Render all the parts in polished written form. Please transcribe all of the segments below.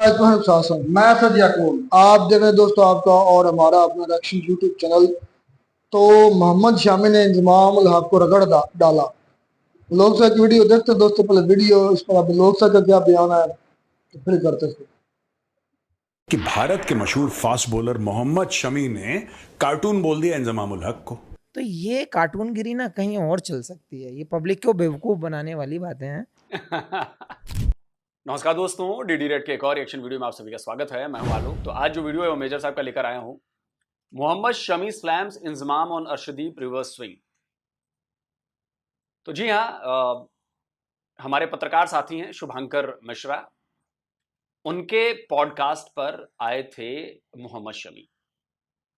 शासन मैं सद याकूब। आप देख रहे हैं दोस्तों आपका और हमारा अपना रिएक्शन यूट्यूब चैनल। तो मोहम्मद शामी ने इंजमाम उल हक को डाला। लोग सर की वीडियो देखते हैं दोस्तों, पहले वीडियो इस पर आप लोग सर का क्या बयान है तो फिर करते हैं। कि भारत के मशहूर फास्ट बॉलर मोहम्मद शमी ने कार्टून बोल दिया इंजमाम उल हक को। तो ये कार्टूनगिरी ना कहीं और चल सकती है, ये पब्लिक को बेवकूफ बनाने वाली बातें हैं। नमस्कार दोस्तों, डीडी रेड के एक और रिएक्शन वीडियो में आप सभी का स्वागत है। मैं हूं आलोक। तो आज जो वीडियो है वो मेजर साहब का लेकर आया हूं। Mohammed Shami slams Inzamam on Arshdeep reverse swing. तो जी हाँ, हमारे पत्रकार साथी हैं शुभांकर मिश्रा, उनके पॉडकास्ट पर आए थे मोहम्मद शमी,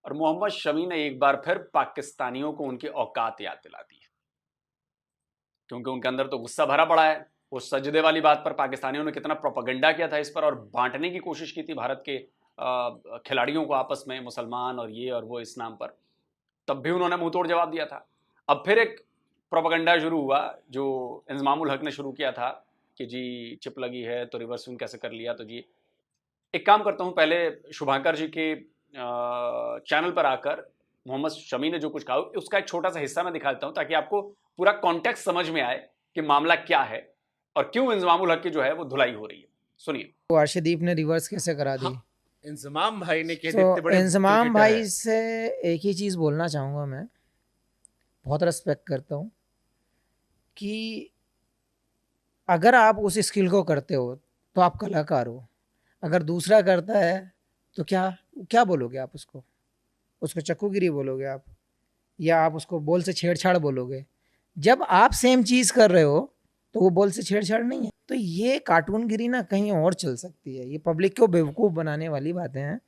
और मोहम्मद शमी ने एक बार फिर पाकिस्तानियों को उनकी औकात याद दिला दी, क्योंकि उनके अंदर तो गुस्सा भरा पड़ा है। वो सजदे वाली बात पर पाकिस्तानियों ने कितना प्रोपेगेंडा किया था इस पर, और बांटने की कोशिश की थी भारत के खिलाड़ियों को आपस में, मुसलमान और ये और वो इस नाम पर। तब भी उन्होंने मुंह तोड़ जवाब दिया था। अब फिर एक प्रोपेगेंडा शुरू हुआ जो इंजमामुल हक ने शुरू किया था कि जी चिप लगी है तो रिवर्स स्विंग कैसे कर लिया। तो जी एक काम करता हूं, पहले शुभांकर जी के चैनल पर आकर मोहम्मद शमी ने जो कुछ कहा उसका एक छोटा सा हिस्सा मैं दिखाता हूं, ताकि आपको पूरा कॉन्टेक्स्ट समझ में आए कि मामला क्या है और क्यों इंजमामुल हक की जो है वो धुलाई हो रही है। सुनिए। तो अर्शदीप ने रिवर्स कैसे करा दी। इंजमाम भाई ने कह तो इतने बड़े इंजमाम क्रिकेटर भाई हैं। से एक ही चीज़ बोलना चाहूँगा, मैं बहुत रेस्पेक्ट करता हूँ कि अगर आप उस स्किल को करते हो तो आप कलाकार हो। अगर दूसरा करता है तो क्या क्या बोलोगे आप उसको? उसको चक्कूगिरी बोलोगे आप, या आप उसको बॉल से छेड़छाड़ बोलोगे? जब आप सेम चीज़ कर रहे हो तो वो बॉल से छेड़छाड़ नहीं है। तो ये कार्टूनगिरी ना कहीं और चल सकती है, ये पब्लिक को बेवकूफ़ बनाने वाली बातें हैं।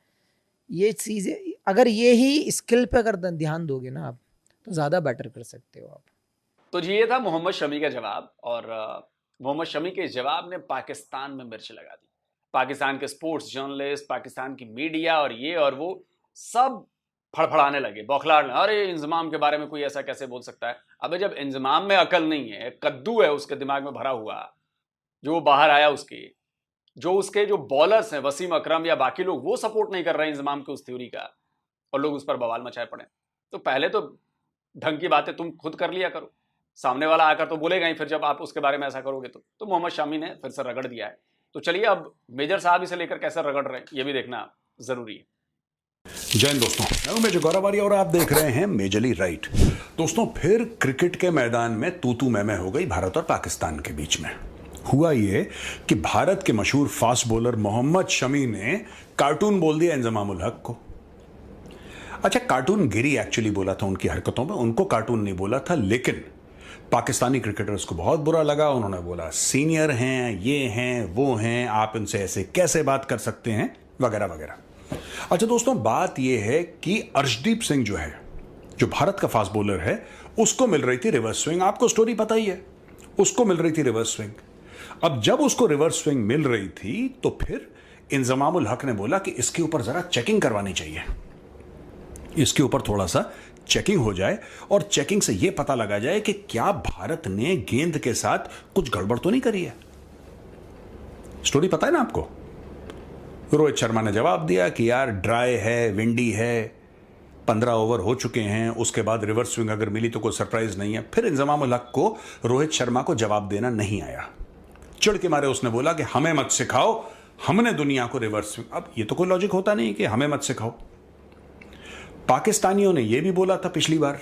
ये चीज़ें अगर ये ही स्किल पे अगर ध्यान दोगे ना आप, तो ज़्यादा बेटर कर सकते हो आप। तो जी ये था मोहम्मद शमी का जवाब, और मोहम्मद शमी के जवाब ने पाकिस्तान में मिर्च लगा दी। पाकिस्तान के स्पोर्ट्स जर्नलिस्ट, पाकिस्तान की मीडिया और ये और वो सब फड़फड़ाने लगे, बौखलाने, अरे इंजमाम के बारे में कोई ऐसा कैसे बोल सकता है। अबे जब इंजमाम में अकल नहीं है, कद्दू है उसके दिमाग में भरा हुआ, जो वो बाहर आया उसके जो बॉलर्स हैं वसीम अकरम या बाकी लोग वो सपोर्ट नहीं कर रहे हैं इंजमाम के उस थ्योरी का, और लोग उस पर बवाल मचाए पड़े। तो पहले तो ढंग की बातें तुम खुद कर लिया करो, सामने वाला आकर तो बोलेगा ही, फिर जब आप उसके बारे में ऐसा करोगे तो मोहम्मद शमी ने फिर से रगड़ दिया है। तो चलिए अब मेजर साहब इसे लेकर कैसे रगड़ रहे हैं ये भी देखना जरूरी है। जय हिंद दोस्तों, मैं हूं मेजर गौरवारी और आप देख रहे हैं मेजरली राइट। दोस्तों, फिर क्रिकेट के मैदान में तू मैं हो गई भारत और पाकिस्तान के बीच में। हुआ ये कि भारत के मशहूर फास्ट बॉलर मोहम्मद शमी ने कार्टून बोल दिया इंजमाम उल हक को। अच्छा, कार्टून गिरी एक्चुअली बोला था उनकी हरकतों में, उनको कार्टून नहीं बोला था, लेकिन पाकिस्तानी क्रिकेटर्स को बहुत बुरा लगा। उन्होंने बोला सीनियर हैं, ये हैं, वो हैं, आप इनसे ऐसे कैसे बात कर सकते हैं, वगैरह वगैरह। अच्छा दोस्तों, बात यह है कि अर्शदीप सिंह जो भारत का फास्ट बॉलर है, उसको मिल रही थी रिवर्स स्विंग। आपको स्टोरी पता ही है, उसको मिल रही थी रिवर्स स्विंग। अब जब उसको रिवर्स स्विंग मिल रही थी तो फिर इंजमाम उल हक ने बोला कि इसके ऊपर जरा चेकिंग करवानी चाहिए, इसके ऊपर थोड़ा सा चेकिंग हो जाए और चेकिंग से यह पता लगा जाए कि क्या भारत ने गेंद के साथ कुछ गड़बड़ तो नहीं करी है। स्टोरी पता है ना आपको। रोहित शर्मा ने जवाब दिया कि यार ड्राई है, विंडी है, 15 ओवर हो चुके हैं, उसके बाद रिवर्स स्विंग अगर मिली तो कोई सरप्राइज नहीं है। फिर इंजमाम उल हक को रोहित शर्मा को जवाब देना नहीं आया। चिढ़ के मारे उसने बोला कि हमें मत सिखाओ, हमने दुनिया को रिवर्स स्विंग। अब ये तो कोई लॉजिक होता नहीं कि हमें मत सिखाओ। पाकिस्तानियों ने यह भी बोला था पिछली बार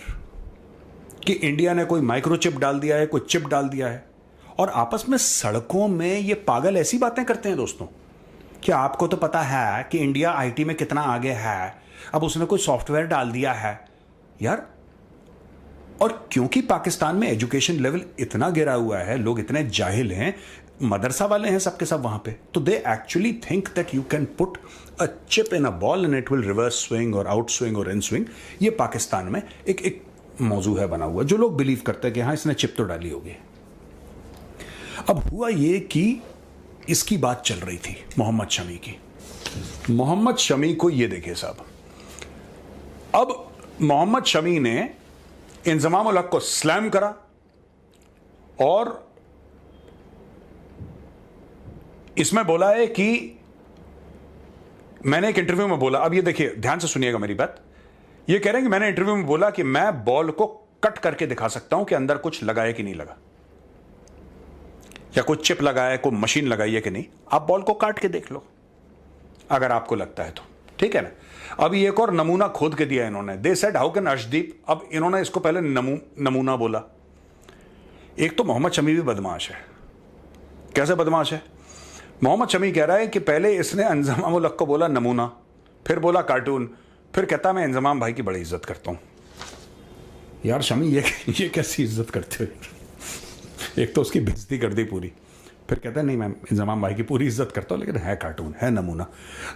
कि इंडिया ने कोई माइक्रोचिप डाल दिया है, कोई चिप डाल दिया है, और आपस में सड़कों में ये पागल ऐसी बातें करते हैं। दोस्तों, क्या आपको तो पता है कि इंडिया आईटी में कितना आगे है, अब उसने कोई सॉफ्टवेयर डाल दिया है यार। और क्योंकि पाकिस्तान में एजुकेशन लेवल इतना गिरा हुआ है, लोग इतने जाहिल हैं, मदरसा वाले हैं सबके सब वहां पे, तो they actually think that you can put a chip in a ball and it will reverse swing और आउट स्विंग और इन स्विंग। ये पाकिस्तान में एक मौजू है बना हुआ, जो लोग बिलीव करते हैं कि हाँ इसने चिप तो डाली होगी। अब हुआ ये कि इसकी बात चल रही थी मोहम्मद शमी की। मोहम्मद शमी को ये देखिए साहब, अब मोहम्मद शमी ने इंजमाम उल हक को स्लैम करा और इसमें बोला है कि मैंने एक इंटरव्यू में बोला, अब ये देखिए ध्यान से सुनिएगा मेरी बात, ये कह रहे हैं कि मैंने इंटरव्यू में बोला कि मैं बॉल को कट करके दिखा सकता हूं कि अंदर कुछ लगा है कि नहीं लगा, या कोई चिप लगा है, कोई मशीन लगाई है कि नहीं। आप बॉल को काट के देख लो अगर आपको लगता है तो, ठीक है ना। अभी एक और नमूना खोद के दिया इन्होंने, they said how can Arshdeep, अब इन्होंने इसको पहले नमूना बोला। एक तो मोहम्मद शमी भी बदमाश है। कैसे बदमाश है? मोहम्मद शमी कह रहा है कि पहले इसने इंजमाम उल हक को बोला नमूना, फिर बोला कार्टून, फिर कहता मैं इंजमाम भाई की बड़ी इज्जत करता हूं। यार शमी, ये कैसी इज्जत करते हो? एक तो उसकी बेइज्जती कर दी पूरी, फिर कहता है नहीं मैं इंजमाम भाई की पूरी इज्जत करता हूं, लेकिन है कार्टून, है नमूना।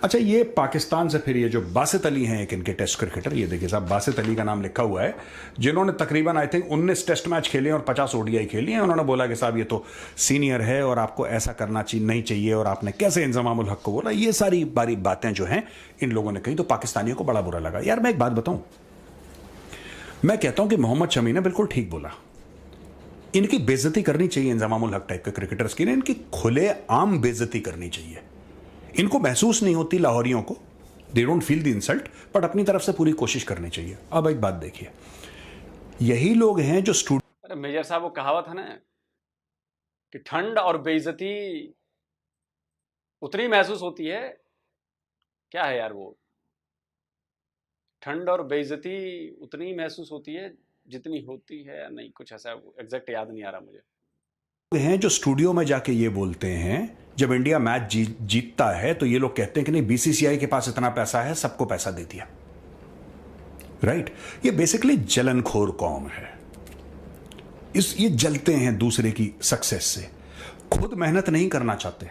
अच्छा, ये पाकिस्तान से फिर ये जो बासित अली हैं एक इनके टेस्ट क्रिकेटर, ये देखिए साहब बासित अली का नाम लिखा हुआ है, जिन्होंने तकरीबन आई थिंक 19 टेस्ट मैच खेले और 50 ओडीआई खेली हैं। उन्होंने बोला कि साहब ये तो सीनियर है और आपको ऐसा करना नहीं चाहिए, और आपने कैसे इंजमाम उल हक को बोला। ये सारी बारी बातें जो हैं इन लोगों ने कही, तो पाकिस्तानियों को बड़ा बुरा लगा। यार मैं एक बात बताऊं, मैं कहता हूं कि मोहम्मद शमी ने बिल्कुल ठीक बोला, इनकी बेइज्जती करनी चाहिए इंजमाम उल हक टाइप के क्रिकेटर्स की, इनकी खुले आम बेइज्जती करनी चाहिए। इनको महसूस नहीं होती लाहौरियों को, they don't feel the insult, but अपनी तरफ से पूरी कोशिश करनी चाहिए। अब एक बात देखिए, यही लोग हैं जो अरे मेजर साहब, वो कहावत है ना कि ठंड और बेइज्जती उतनी महसूस होती है, क्या है यार वो, ठंड और बेइज्जती उतनी महसूस होती है जितनी होती है, या नहीं, कुछ ऐसा एग्जैक्ट याद नहीं आ रहा मुझे। हैं जो स्टूडियो में जाके ये बोलते हैं जब इंडिया मैच जीतता है तो ये लोग कहते हैं कि नहीं बीसीसीआई के पास इतना पैसा है, सबको पैसा दे दिया। राइट? ये बेसिकली जलनखोर कौम है। ये जलते हैं दूसरे की सक्सेस से, खुद मेहनत नहीं करना चाहते।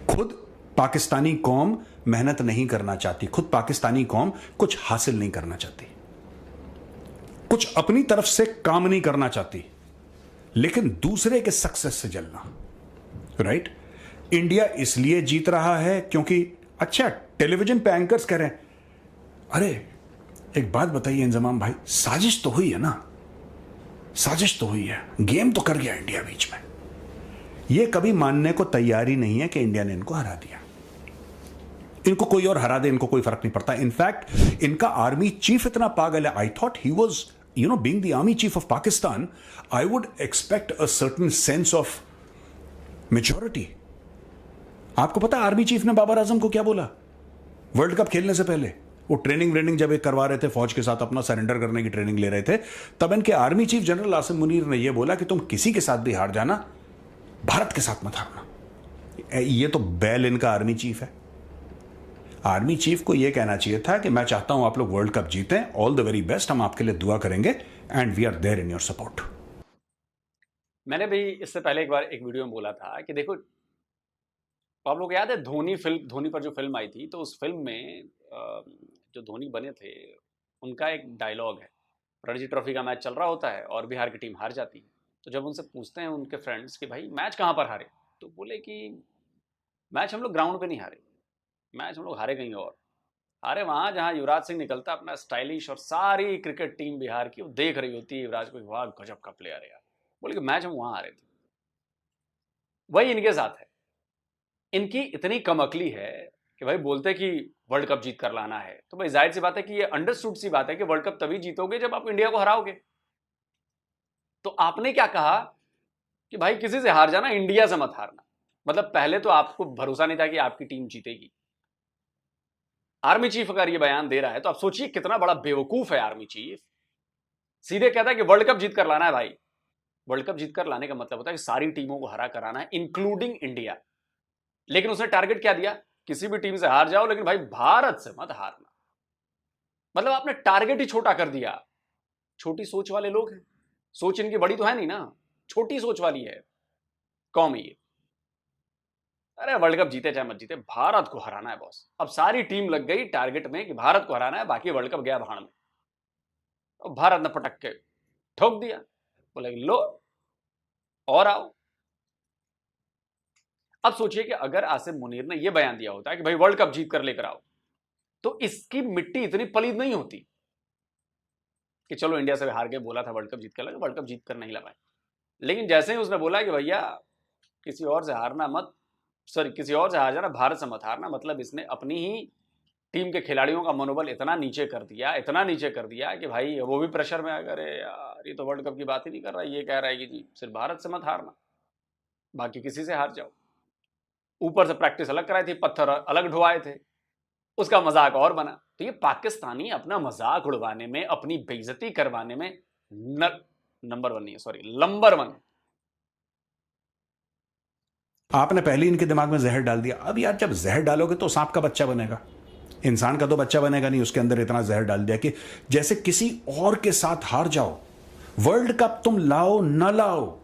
खुद पाकिस्तानी कौम मेहनत नहीं करना चाहती, खुद पाकिस्तानी कौम कुछ हासिल नहीं करना चाहती, कुछ अपनी तरफ से काम नहीं करना चाहती, लेकिन दूसरे के सक्सेस से जलना। राइट? इंडिया इसलिए जीत रहा है क्योंकि, अच्छा टेलीविजन पे एंकर्स कह रहे हैं, अरे एक बात बताइए इंजमाम भाई, साजिश तो हुई है ना, साजिश तो हुई है, गेम तो कर गया इंडिया बीच में। ये कभी मानने को तैयार ही नहीं है कि इंडिया ने इनको हरा दिया। इनको कोई और हरा दे, इनको कोई फर्क नहीं पड़ता। इनफैक्ट इनका आर्मी चीफ इतना पागल है, I thought he was, you know, being the army chief of Pakistan, I would expect a certain sense of maturity. आपको पता आर्मी चीफ ने बाबर आजम को क्या बोला वर्ल्ड कप खेलने से पहले? वो ट्रेनिंग जब एक करवा रहे थे फौज के साथ, अपना सरेंडर करने की ट्रेनिंग ले रहे थे, तब इनके army chief general Asim Munir ने यह बोला कि तुम किसी के साथ भी हार जाना, भारत के साथ मत हारना। ये तो बैल इनका आर्मी चीफ है। आर्मी चीफ को यह कहना चाहिए था कि मैं चाहता हूं आप लोग वर्ल्ड कप जीतें, ऑल द वेरी बेस्ट, हम आपके लिए दुआ करेंगे and we are there in your support. मैंने भी इससे पहले एक बार एक वीडियो में बोला था कि देखो, तो आप लोग याद है धोनी पर जो फिल्म आई थी, तो उस फिल्म में जो धोनी बने थे उनका एक डायलॉग है, रणजी ट्रॉफी का मैच चल रहा होता है और बिहार की टीम हार जाती है, तो जब उनसे पूछते हैं उनके फ्रेंड्स कि भाई मैच कहाँ पर हारे, तो बोले कि मैच हम लोग ग्राउंड पे नहीं हारे, मैच हम लोग हारे कहीं और, हारे वहाँ जहाँ युवराज सिंह निकलता अपना स्टाइलिश, और सारी क्रिकेट टीम बिहार की वो देख रही होती है युवराज को, वाह गजब का प्लेयर है यार, बोले कि मैच हम वहाँ हारे थे। वही इनके साथ है, इनकी इतनी कम अकली है कि भाई बोलते कि वर्ल्ड कप जीत कर लाना है, तो भाई जाहिर सी बात है कि ये अंडरस्टूड सी बात है कि वर्ल्ड कप तभी जीतोगे जब आप इंडिया को हराओगे। तो आपने क्या कहा कि भाई किसी से हार जाना, इंडिया से मत हारना, मतलब पहले तो आपको भरोसा नहीं था कि आपकी टीम जीतेगी। आर्मी चीफ अगर ये बयान दे रहा है तो आप सोचिए कितना बड़ा बेवकूफ है आर्मी चीफ। सीधे कहता है कि वर्ल्ड कप जीत कर लाना है। भाई वर्ल्ड कप जीत कर लाने का मतलब होता है कि सारी टीमों को हरा कराना है, इंक्लूडिंग इंडिया। लेकिन उसने टारगेट क्या दिया, किसी भी टीम से हार जाओ लेकिन भाई भारत से मत हारना। मतलब आपने टारगेट ही छोटा कर दिया। छोटी सोच वाले लोग हैं, सोच इनकी बड़ी तो है नहीं ना, छोटी सोच वाली है कौम ये। अरे वर्ल्ड कप जीते चाहे मत जीते, भारत को हराना है बॉस। अब सारी टीम लग गई टारगेट में कि भारत को हराना है, बाकी वर्ल्ड कप गया भाड़ में। और भारत ने पटक के ठोक दिया, बोले लो और आओ। अब सोचिए कि अगर आसिम मुनीर ने यह बयान दिया होता है कि भाई वर्ल्ड कप जीत कर लेकर आओ, तो इसकी मिट्टी इतनी पलीद नहीं होती कि चलो इंडिया से हार गए, बोला था वर्ल्ड कप जीत कर लगे, वर्ल्ड कप जीत कर नहीं लगाए। लेकिन जैसे ही उसने बोला कि भैया किसी और से हारना मत, सॉरी किसी और से हार जाना, भारत से मत हारना। मतलब इसने अपनी ही टीम के खिलाड़ियों का मनोबल इतना नीचे कर दिया, इतना नीचे कर दिया कि भाई वो भी प्रेशर में आ गए, अरे यार ये तो वर्ल्ड कप की बात ही नहीं कर रहा है, ये कह रहा है कि जी सिर्फ भारत से मत हारना, बाकी किसी से हार जाओ। ऊपर से प्रैक्टिस अलग कराई थी, पत्थर अलग ढुआए थे, उसका मजाक और बना। तो ये पाकिस्तानी अपना मजाक उड़वाने में, अपनी बेइज्जती करवाने में नंबर वन नहीं है, सॉरी नंबर वन है। आपने पहले इनके दिमाग में जहर डाल दिया। अब यार जब जहर डालोगे तो सांप का बच्चा बनेगा, इंसान का तो बच्चा बनेगा नहीं। उसके अंदर इतना जहर डाल दिया कि जैसे किसी और के साथ हार जाओ, वर्ल्ड कप तुम लाओ ना लाओ।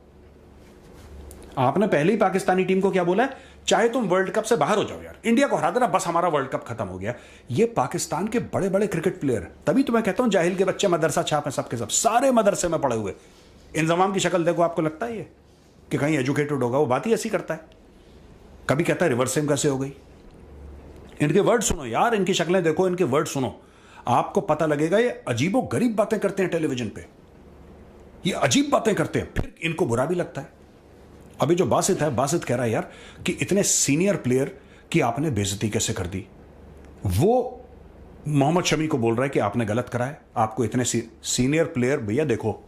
आपने पहले ही पाकिस्तानी टीम को क्या बोला है, चाहे तुम वर्ल्ड कप से बाहर हो जाओ यार, इंडिया को हरा देना, बस हमारा वर्ल्ड कप खत्म हो गया। ये पाकिस्तान के बड़े बड़े क्रिकेट प्लेयर, तभी तो मैं कहता हूं जाहिल के बच्चे मदरसा छाप है सबके सब, सारे मदरसे में पड़े हुए। इंजमाम की शक्ल देखो, आपको लगता है ये कि कहीं एजुकेटेड होगा? वो बात ही ऐसी करता है। कभी कहता है रिवर्स स्विंग कैसे हो गई। इनके वर्ड सुनो यार, इनकी शक्लें देखो, इनके वर्ड सुनो, आपको पता लगेगा ये अजीबो गरीब बातें करते हैं टेलीविजन पे, ये अजीब बातें करते हैं, फिर इनको बुरा भी लगता है। अभी जो बासित है, बासित कह रहा है यार कि इतने सीनियर प्लेयर की आपने बेइज्जती कैसे कर दी। वो मोहम्मद शमी को बोल रहा है कि आपने गलत करा है, आपको इतने सीनियर प्लेयर। भैया देखो,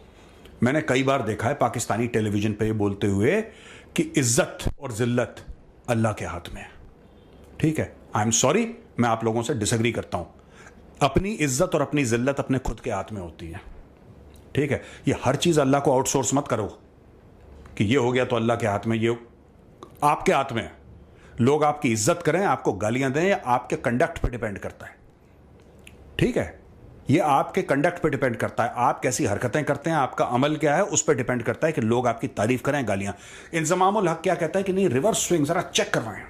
मैंने कई बार देखा है पाकिस्तानी टेलीविजन पे बोलते हुए कि इज्जत और जिल्लत अल्लाह के हाथ में है। ठीक है, आई एम सॉरी, मैं आप लोगों से डिसएग्री करता हूं। अपनी इज्जत और अपनी जिल्लत अपने खुद के हाथ में होती है। ठीक है, ये हर चीज अल्लाह को आउटसोर्स मत करो कि ये हो गया तो अल्लाह के हाथ में, ये आपके हाथ में है। लोग आपकी इज्जत करें, आपको गालियां दें, या आपके कंडक्ट पे डिपेंड करता है। ठीक है, ये आपके कंडक्ट पे डिपेंड करता है, आप कैसी हरकतें करते हैं, आपका अमल क्या है, उस पर डिपेंड करता है कि लोग आपकी तारीफ करें, गालियां। इंजमामुल हक क्या कहता है कि नहीं, रिवर्स स्विंग जरा चेक करवाएं।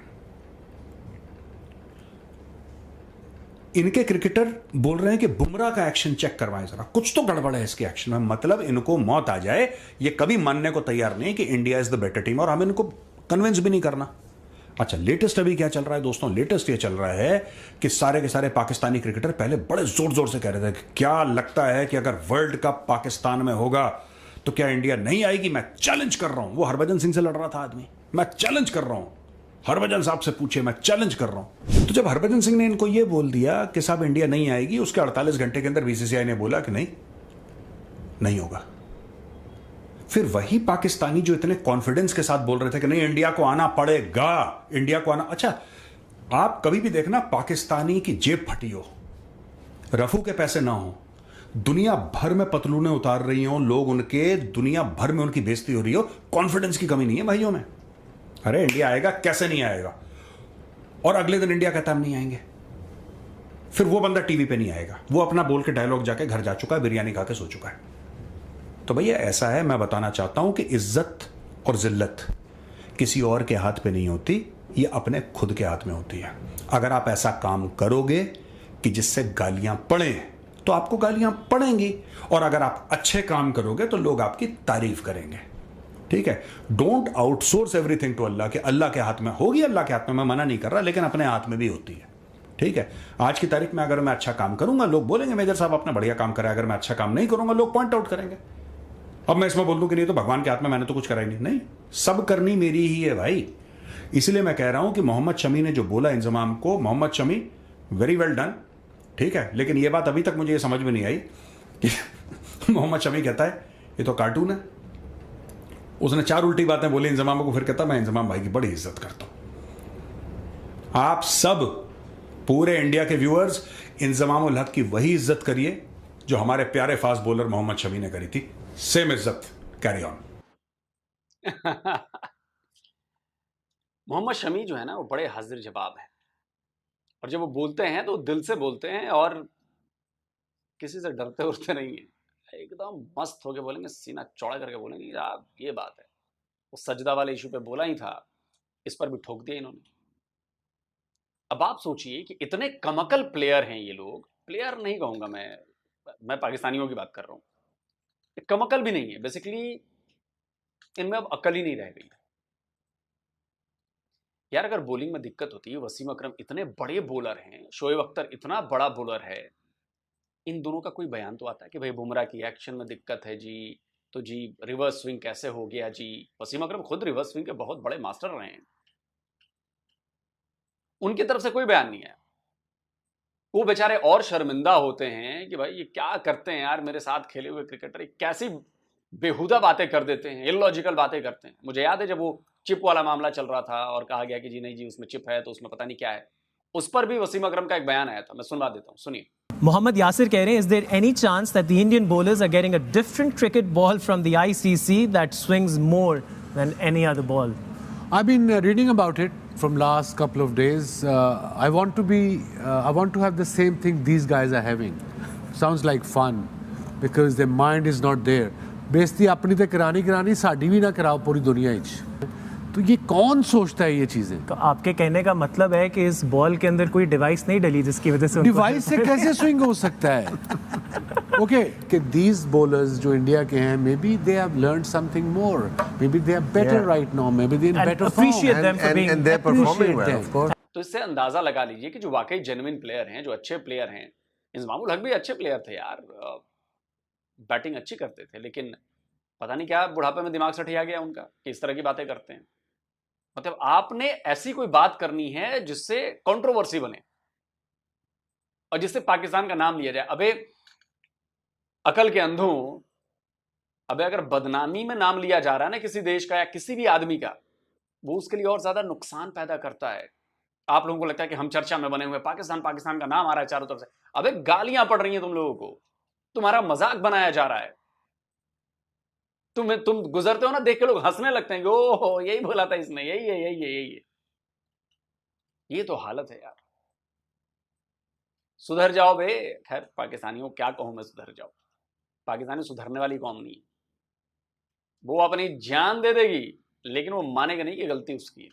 इनके क्रिकेटर बोल रहे हैं कि बुमराह का एक्शन चेक करवाएं जरा, कुछ तो गड़बड़ है इसके एक्शन में। मतलब इनको मौत आ जाए, ये कभी मानने को तैयार नहीं कि India is the better team, और हमें इनको कन्विंस भी नहीं करना। अच्छा, लेटेस्ट अभी क्या चल रहा है दोस्तों, लेटेस्ट ये चल रहा है कि सारे के सारे पाकिस्तानी क्रिकेटर पहले बड़े जोर जोर से कह रहे थे कि क्या लगता है कि अगर वर्ल्ड कप पाकिस्तान में होगा तो क्या इंडिया नहीं आएगी। मैं चैलेंज कर रहा हूं, वो हरभजन सिंह से लड़ रहा था आदमी, मैं चैलेंज कर रहा हूं, हरभजन साहब से पूछे, मैं चैलेंज कर रहा हूं। तो जब हरभजन सिंह ने इनको ये बोल दिया कि साहब इंडिया नहीं आएगी, उसके 48 घंटे के अंदर बीसीसीआई ने बोला कि नहीं होगा। फिर वही पाकिस्तानी जो इतने कॉन्फिडेंस के साथ बोल रहे थे कि नहीं इंडिया को आना पड़ेगा, इंडिया को आना। अच्छा, आप कभी भी देखना पाकिस्तानी की जेब फटी हो, रफू के पैसे ना हो, दुनिया भर में पतलूने उतार रही हो लोग उनके, दुनिया भर में उनकी बेइज्जती हो रही हो, कॉन्फिडेंस की कमी नहीं है भाइयों में। अरे इंडिया आएगा, कैसे नहीं आएगा, और अगले दिन इंडिया कहता हम नहीं आएंगे। फिर वो बंदा टीवी पे नहीं आएगा, वो अपना बोल के डायलॉग जाके घर जा चुका है, बिरयानी खा के सो चुका है। तो भैया ऐसा है, मैं बताना चाहता हूं कि इज्जत और जिल्लत किसी और के हाथ पे नहीं होती, ये अपने खुद के हाथ में होती है। अगर आप ऐसा काम करोगे कि जिससे गालियां पड़े तो आपको गालियां पड़ेंगी, और अगर आप अच्छे काम करोगे तो लोग आपकी तारीफ करेंगे। ठीक है, don't outsource everything to Allah, के अल्लाह के हाथ में होगी, अल्लाह के हाथ में, मैं मना नहीं कर रहा, लेकिन अपने हाथ में भी होती है। ठीक है, आज की तारीख में अगर मैं अच्छा काम करूंगा लोग बोलेंगे मेजर साहब आपने बढ़िया काम करा, अगर मैं अच्छा काम नहीं करूंगा लोग पॉइंट आउट करेंगे। अब मैं इसमें बोल दूं कि नहीं तो भगवान के हाथ में, मैंने तो कुछ करा ही नहीं, सब करनी मेरी ही है भाई। इसलिए मैं कह रहा हूं कि मोहम्मद शमी ने जो बोला इंजमाम को, Mohammed Shami very well done. ठीक है, लेकिन यह बात अभी तक मुझे ये समझ में नहीं आई कि मोहम्मद शमी कहता है ये तो कार्टून है। उसने 4 उल्टी बातें बोली इंजमाम को, फिर कहता मैं इंजमाम भाई की बड़ी इज्जत करता हूं। आप सब पूरे इंडिया के व्यूअर्स इंजमामुल हक की वही इज्जत करिए जो हमारे प्यारे फास्ट बॉलर मोहम्मद शमी ने करी थी, सेम इज्जत, कैरी ऑन। मोहम्मद शमी जो है ना वो बड़े हाजिर जवाब है, और जब वो बोलते हैं तो दिल से बोलते हैं, और किसी से डरते उड़ते नहीं है, एकदम मस्त होके बोलेंगे, सीना चौड़ा करके बोलेंगे यार ये बात है। वो सजदा वाले इशू पे बोला ही था, इस पर भी ठोक दिया इन्होंने। अब आप सोचिए कि इतने कमकल प्लेयर हैं ये लोग, प्लेयर नहीं कहूंगा मैं पाकिस्तानियों की बात कर रहा हूं, कमकल भी नहीं है, बेसिकली इनमें अब अकल ही नहीं रह गई यार। अगर बॉलिंग में दिक्कत होती है, वसीम अकरम इतने बड़े बॉलर हैं, शोएब अख्तर इतना बड़ा बॉलर है, इन दोनों का कोई बयान तो आता है कि भाई बुमराह की एक्शन में दिक्कत है जी, तो जी रिवर्स स्विंग कैसे हो गया जी। वसीम अकरम खुद रिवर्स स्विंग के बहुत बड़े मास्टर रहे हैं, उनकी तरफ से कोई बयान नहीं आया। वो बेचारे और शर्मिंदा होते हैं कि भाई ये क्या करते हैं यार, मेरे साथ खेले हुए क्रिकेटर कैसी बेहुदा बातें कर देते हैं, इलॉजिकल बातें करते हैं। मुझे याद है जब वो चिप वाला मामला चल रहा था और कहा गया कि जी नहीं जी उसमें चिप है तो उसमें पता नहीं क्या है, उस पर भी वसीम अकरम का एक बयान आया था, मैं सुनवा देता हूं, सुनिए। Mohammad Yasir कह रहे हैं, is there any chance that the Indian bowlers are getting a different cricket ball from the ICC that swings more than any other ball? I've been reading about it from last couple of days. I want to have the same thing these guys are having. Sounds like fun because their mind is not there. बेइज्जती अपनी तो करानी साड़ी भी ना कराओ पूरी दुनिया में। तो ये कौन सोचता है ये चीजें? तो आपके कहने का मतलब है कि इस बॉल के अंदर कोई डिवाइस नहीं डली जिसकी वजह से डिवाइस से कैसे स्विंग हो सकता है? ओके कि these bowlers जो इंडिया के हैं, maybe they have learned something more, maybe they are better right now, maybe they are in better form. Appreciate them for being, and they're performing well, of course. तो इससे अंदाजा लगा लीजिए कि जो वाकई जेन्युइन प्लेयर हैं, जो अच्छे प्लेयर हैं, इंजमामुल हक भी अच्छे प्लेयर थे यार, बैटिंग अच्छी करते थे, लेकिन पता नहीं क्या बुढ़ापे में दिमाग सठिया गया उनका कि इस तरह की बातें करते हैं। मतलब आपने ऐसी कोई बात करनी है जिससे कंट्रोवर्सी बने और जिससे पाकिस्तान का नाम लिया जाए। अबे अकल के अंधों, अबे अगर बदनामी में नाम लिया जा रहा है ना किसी देश का या किसी भी आदमी का, वो उसके लिए और ज्यादा नुकसान पैदा करता है। आप लोगों को लगता है कि हम चर्चा में बने हुए, पाकिस्तान पाकिस्तान का नाम आ रहा है चारों तरफ से, अबे गालियां पड़ रही हैं तुम लोगों को, तुम्हारा मजाक बनाया जा रहा है। तुम गुजरते हो ना, देख के लोग हंसने लगते हैं, ओहो यही बोला था इसने, यही है यही है यही है। ये तो हालत है यार। सुधर जाओ बे। खैर पाकिस्तानियों क्या कहूं मैं, सुधर जाओ। पाकिस्तानी सुधरने वाली कौम नहीं है, वो अपनी जान दे देगी लेकिन वो मानेगा नहीं कि गलती उसकी है।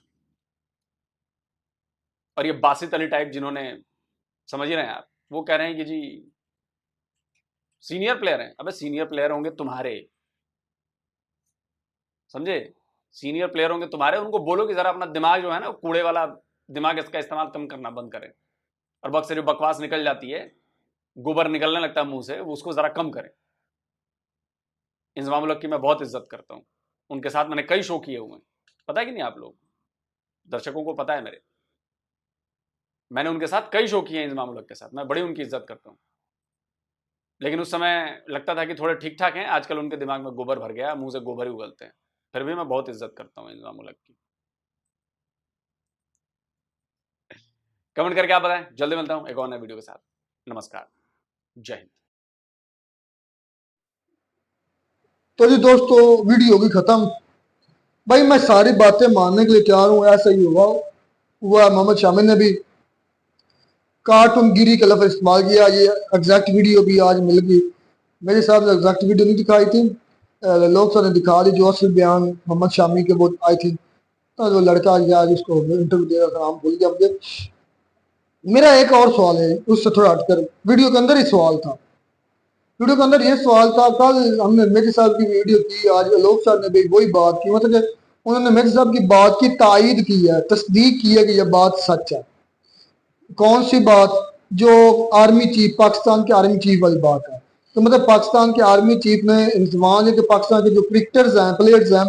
और ये बासित अली टाइप जिन्होंने, समझ रहे हैं आप, वो कह रहे हैं कि जी सीनियर प्लेयर हैं। अबे सीनियर प्लेयर होंगे तुम्हारे, समझे, सीनियर प्लेयर होंगे तुम्हारे, उनको बोलो कि जरा अपना दिमाग जो है ना, कूड़े वाला दिमाग, इसका इस्तेमाल कम करना बंद करें, और वक्त से जो बकवास निकल जाती है, गोबर निकलने लगता है मुंह से, वो उसको जरा कम करें। इंजमामुल हक की मैं बहुत इज्जत करता हूं, उनके साथ मैंने कई शो किए हुए हैं, पता है कि नहीं आप लोग, दर्शकों को पता है मेरे, मैंने उनके साथ कई शो किए हैं इंजमामुल हक के साथ, मैं बड़ी उनकी इज्जत करता हूं। लेकिन उस समय लगता था कि थोड़े ठीक ठाक हैं, आजकल उनके दिमाग में गोबर भर गया, मुंह से गोबर ही उगलते हैं। फिर भी मैं बहुत इज्जत करता हूं इंजमामुल हक की। कमेंट करके आप बताएं। जल्दी मिलता हूं एक और नए वीडियो के साथ। नमस्कार, जय हिंद। तो जी दोस्तों वीडियो होगी खत्म। भाई मैं सारी बातें मानने के लिए तैयार हूँ, ऐसा ही हुआ मोहम्मद शामी ने भी कार्टून गिरी का लफ्ज़ इस्तेमाल किया। ये एग्जैक्ट वीडियो भी आज मिल गई, मेरे साहब ने एग्जैक्ट वीडियो नहीं दिखाई थी, लोग सब ने दिखा दी जो असली बयान मोहम्मद शामी के वो आई थी। तो जो लड़का गया जिसको इंटरव्यू दे रहा था, नाम भूल गया मुझे। मेरा एक और सवाल है, उससे थोड़ा हटकर, वीडियो के अंदर ही सवाल था, वीडियो के अंदर ये सवाल था। कल हमने मेजर साहब की वीडियो की, आज लोग साहब ने भी वही बात की, मतलब उन्होंने मेजर साहब की बात की तायीद की है, तस्दीक की है कि यह बात सच है। कौन सी बात? जो आर्मी चीफ, पाकिस्तान के आर्मी चीफ वाली बात है। तो मतलब पाकिस्तान के आर्मी चीफ ने इंतजाम है कि पाकिस्तान के जो क्रिकेटर्स हैं, प्लेयर्स हैं,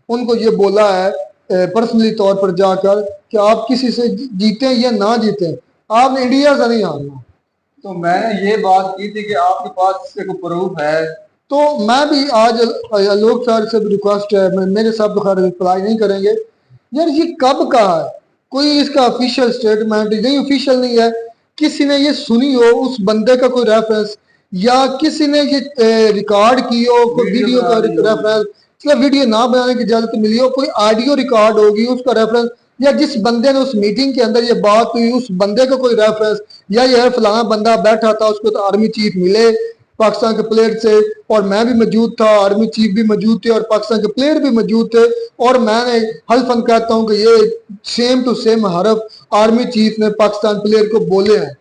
उनको ये बोला है पर्सनली तौर पर जाकर कि आप किसी से जीतें या ना जीतें, आपने इंडिया से नहीं हारना। तो मैंने ये बात की थी कि आपके पास इसके कोई प्रूफ है? तो मैं भी आज लोग सर से भी रिक्वेस्ट है, मेरे साहब तो खैर रिप्लाई नहीं करेंगे यार, ये कब कहा है? कोई इसका ऑफिशियल स्टेटमेंट नहीं, ऑफिशियल नहीं है, किसी ने ये सुनी हो उस बंदे का कोई रेफरेंस, या किसी ने ये रिकॉर्ड की हो कोई वीडियो का रेफरेंस, मतलब वीडियो ना बनाने की इजाजत मिली हो, कोई ऑडियो रिकॉर्ड होगी उसका रेफरेंस, या जिस बंदे ने उस मीटिंग के अंदर ये बात हुई उस बंदे का कोई रेफरेंस, या यह फलाना बंदा बैठा था उसको तो आर्मी चीफ मिले पाकिस्तान के प्लेयर से, और मैं भी मौजूद था, आर्मी चीफ भी मौजूद थे और पाकिस्तान के प्लेयर भी मौजूद थे, और मैंने हल्फन कहता हूं कि ये सेम टू सेम हरफ आर्मी चीफ ने पाकिस्तान प्लेयर को बोले हैं।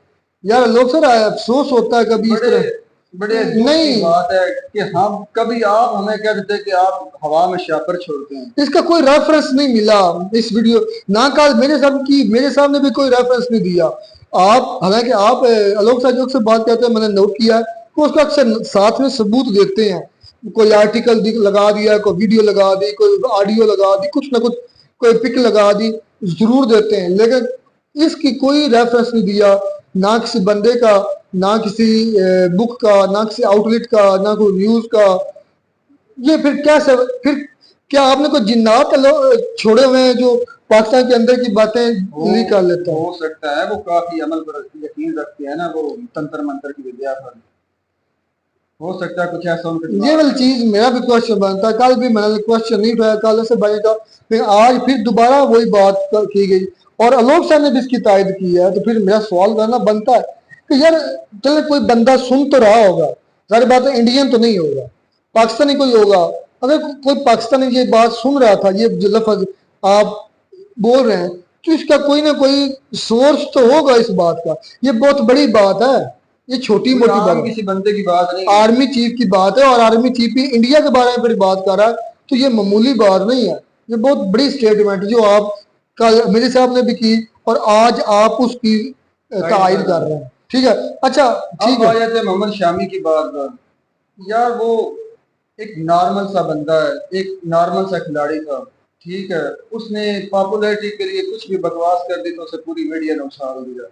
यार लोग सर अफसोस होता है कभी इस तरह बड़े नहीं बात है कि हम कभी आप हमें कह देते कि आप हवा में शापर छोड़ते हैं, इसका कोई रेफरेंस नहीं मिला इस वीडियो ना। कल मेरे सामने भी कोई रेफरेंस नहीं दिया। आप हालांकि आप आलोक साहब से बात करते हैं, मैंने नोट किया है कि उसका अक्सर साथ में सबूत देते हैं, कोई आर्टिकल लगा दिया, कोई वीडियो लगा दी, कोई ऑडियो लगा दी, कुछ ना कुछ कोई पिक लगा दी, जरूर देते हैं। लेकिन इसकी कोई रेफरेंस नहीं दिया, ना किसी बंदे का, ना किसी बुक का, ना किसी आउटलेट का, ना कोई न्यूज का। ये फिर कैसे, फिर क्या आपने कोई जिन्नात छोड़े हुए हैं जो पाकिस्तान के अंदर की बातें लीक कर लेते हैं? हो सकता है वो काफी अमल पर यकीन रखते हैं ना, वो तंत्र मंत्र की विद्या पर, हो सकता है कुछ ऐसा उनके ये वाली चीज मेरा भी क्वेश्चन बनता है। कल भी मैंने क्वेश्चन नहीं उठाया, कल से भाई का, फिर आज फिर दोबारा वही बात की गई और आलोक साहब ने भी इसकी तायद की है। तो फिर मेरा सवाल करना बनता है कि यार चले कोई बंदा सुन तो रहा होगा, सारी बात है, इंडियन तो नहीं होगा, पाकिस्तानी कोई होगा। अगर कोई पाकिस्तानी ये बात सुन रहा था, ये जो लफ्ज आप बोल रहे हैं, तो इसका कोई ना कोई सोर्स तो होगा इस बात का। ये बहुत बड़ी बात है, ये छोटी मोटी बात, किसी बंदे की बात नहीं, आर्मी चीफ की बात है और आर्मी चीफ ही इंडिया के बारे में फिर बात कर रहा है। तो ये मामूली बात नहीं है, ये बहुत बड़ी स्टेटमेंट जो आप कल मेरे साहब ने भी की और आज आप उसकी तायद कर रहे हैं। ठीक है, अच्छा ठीक है। अब मोहम्मद शामी की बात पर, यार वो एक नॉर्मल सा बंदा है, एक नॉर्मल सा खिलाड़ी था, ठीक है, उसने पॉपुलैरिटी के लिए कुछ भी बकवास कर दी तो उसे पूरी मीडिया ने उछाल दिया।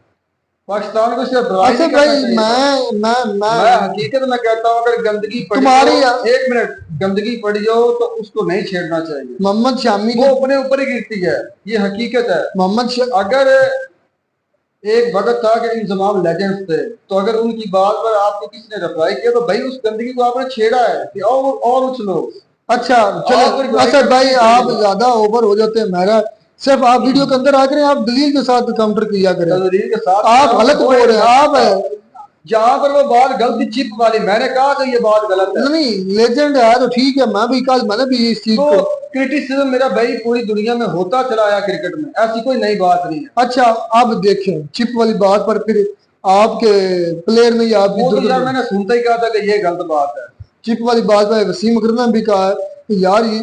पाकिस्तान को सिर्फ अच्छा भाई, मैं हकीकत में कहता हूँ, अगर गंदगी तुम्हारी एक मिनट गंदगी पड़ी हो तो उसको नहीं छेड़ना चाहिए। मोहम्मद शामी वो अपने ऊपर ही गिरती है, ये हकीकत है। मोहम्मद अगर एक वक्त था कि इंजमाम लेजेंड्स थे, तो अगर उनकी बात पर आपको किसी ने रिप्लाई किया तो भाई उस गंदगी को आपने छेड़ा है कि और उछलो। अच्छा चलो, अच्छा भाई आप ज्यादा ओवर हो जाते हैं। मेरा सिर्फ आप वीडियो के अंदर आकर आप दलील के साथ काउंटर किया करें, दलील के साथ आप गलत बोल रहे हैं। आप जहां पर वो बात गलती चिप वाली, मैंने कहा कि ये बात गलत है। नहीं, लेजेंड है तो ठीक है, मैं भी कल मैंने भी इस चीज को क्रिटिसिज्म मेरा भाई पूरी दुनिया में होता चला आया क्रिकेट में, ऐसी कोई नई बात नहीं है। अच्छा अब देखें चिप वाली बात पर फिर आपके प्लेयर ने आप यार मैंने सुनता ही कहा था कि ये गलत बात है। चिप वाली बात पर वसीम अकरम ने भी कहा है कि यार ये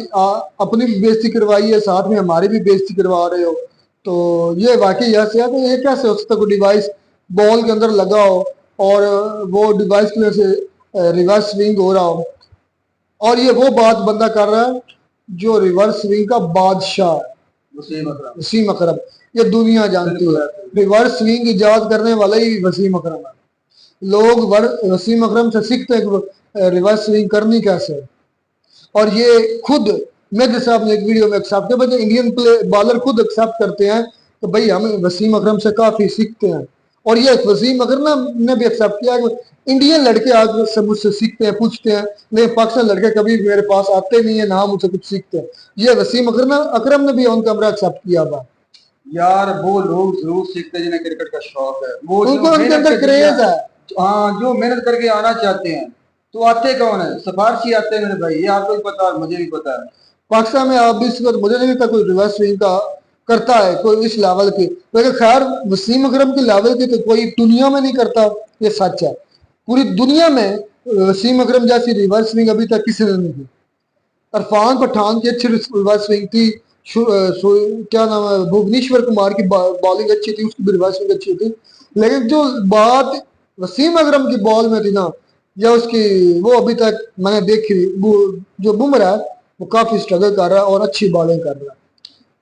अपनी भी बेइज्जती करवाई है, साथ में हमारी भी बेइज्जती करवा रहे हो। तो ये वाकई ऐसे है, तो ये कैसे हो सकता है कोई डिवाइस बॉल के अंदर लगा हो और वो डिवाइस की वजह से रिवर्स स्विंग हो रहा हो, और ये वो बात बंदा कर रहा है जो रिवर्स स्विंग का बादशाह है, वसीम अकरम। ये दुनिया जानती है, रिवर्स स्विंग इजाद करने वाला ही वसीम अकरम है। लोग वसीम अकरम से सीखते हैं कि रिवर्स स्विंग करनी कैसे है, और ये खुद मेजर साहब ने एक वीडियो में एक्सेप्ट किया, भाई इंडियन बॉलर खुद एक्सेप्ट करते हैं तो भाई हम वसीम अकरम से काफी सीखते हैं। और ये वसीम अकरम ने भी एक्सेप्ट किया कि इंडियन लड़के आज से मुझसे सीखते हैं, पूछते हैं, लेकिन पाकिस्तान लड़के कभी मेरे पास आते नहीं है, ना मुझसे कुछ सीखते हैं। ये वसीम अकरम ने भी ऑन कैमरा एक्सेप्ट किया था। यार वो लोग जरूर सीखते हैं जिन्हें क्रिकेट का शौक है, वो उनको उनके अंदर क्रेज है। हाँ, जो मेहनत करके आना चाहते हैं। तो आते कौन है? सिफारशी आते हैं मेरे भाई, ये आपको भी पता है, मुझे भी पता है। पाकिस्तान में आप भी मुझे नहीं लगता कोई रिवर्स स्विंग का करता है कोई इस लेवल की, लेकिन खैर वसीम अकरम की लेवल की तो कोई दुनिया में नहीं करता, ये सच है। पूरी दुनिया में वसीम अकरम जैसी रिवर्स स्विंग अभी तक किसी ने नहीं की। इरफान पठान की अच्छी रिवर्स स्विंग थी, क्या नाम है, भुवनेश्वर कुमार की बॉलिंग अच्छी थी, उसकी भी रिवर्स स्विंग अच्छी थी। लेकिन जो बात वसीम अकरम की बॉल में थी ना, या उसकी वो अभी तक मैंने देखी, जो बुमराह है वो काफी स्ट्रगल कर रहा है और अच्छी बॉलिंग कर रहा है।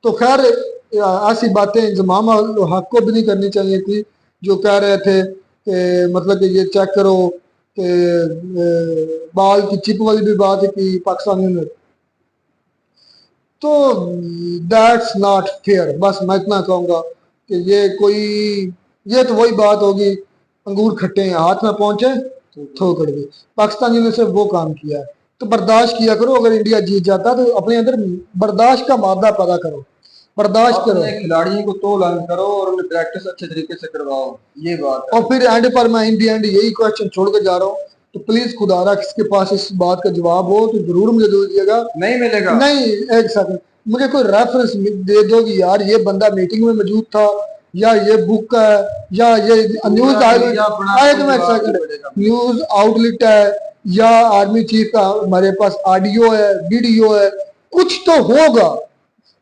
तो खैर ऐसी बातें इंजमाम हक को भी नहीं करनी चाहिए थी, जो कह रहे थे कि मतलब कि ये चेक करो कि बॉल की चिप वाली भी बात है कि पाकिस्तानियों ने, तो दैट्स नॉट फेयर। बस मैं इतना कहूँगा कि ये तो वही बात होगी, अंगूर खट्टे हैं हाथ में पहुंचे थोक गई। पाकिस्तानियों ने सिर्फ वो काम किया है, तो बर्दाश्त किया करो। अगर इंडिया जीत जाता तो अपने अंदर बर्दाश्त का मादा पैदा करो, बर्दाश्त करो, खिलाड़ियों को तो लर्न करो और उन्हें प्रैक्टिस अच्छे तरीके से करवाओ, ये बात है। और फिर एंड पर मैं एंड यही क्वेश्चन छोड़ के जा रहा हूँ, तो प्लीज खुदारा किसके पास इस बात का जवाब हो तो जरूर मुझे दे दीजिएगा। नहीं मिलेगा, नहीं, एक सेकंड, मुझे कोई रेफरेंस दे दो कि यार ये बंदा मीटिंग में मौजूद था, या ये बुक का है, या ये न्यूज न्यूज आउटलेट है, या आर्मी चीफ का हमारे पास ऑडियो है, वीडियो है, कुछ तो होगा।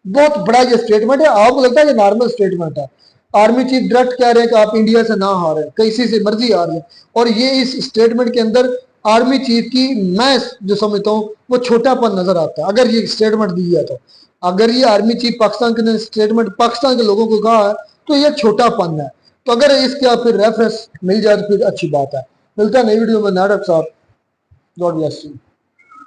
बहुत बड़ा ये स्टेटमेंट है, आपको लगता है ये नॉर्मल स्टेटमेंट है? आर्मी चीफ डायरेक्ट कह रहे हैं कि आप इंडिया से ना हारे, किसी से मर्जी हार लें, और ये इस स्टेटमेंट के अंदर आर्मी चीफ की मैं जो समझता हूँ वो छोटापन नजर आता है। अगर ये स्टेटमेंट दी है तो, अगर ये आर्मी चीफ पाकिस्तान के स्टेटमेंट पाकिस्तान के लोगों को कहा है तो ये छोटापन है। तो अगर इसका फिर रेफरेंस मिल जाए तो फिर अच्छी बात है। मिलता है नई वीडियो में। नाटक साहब, गॉड ब्लेस यू।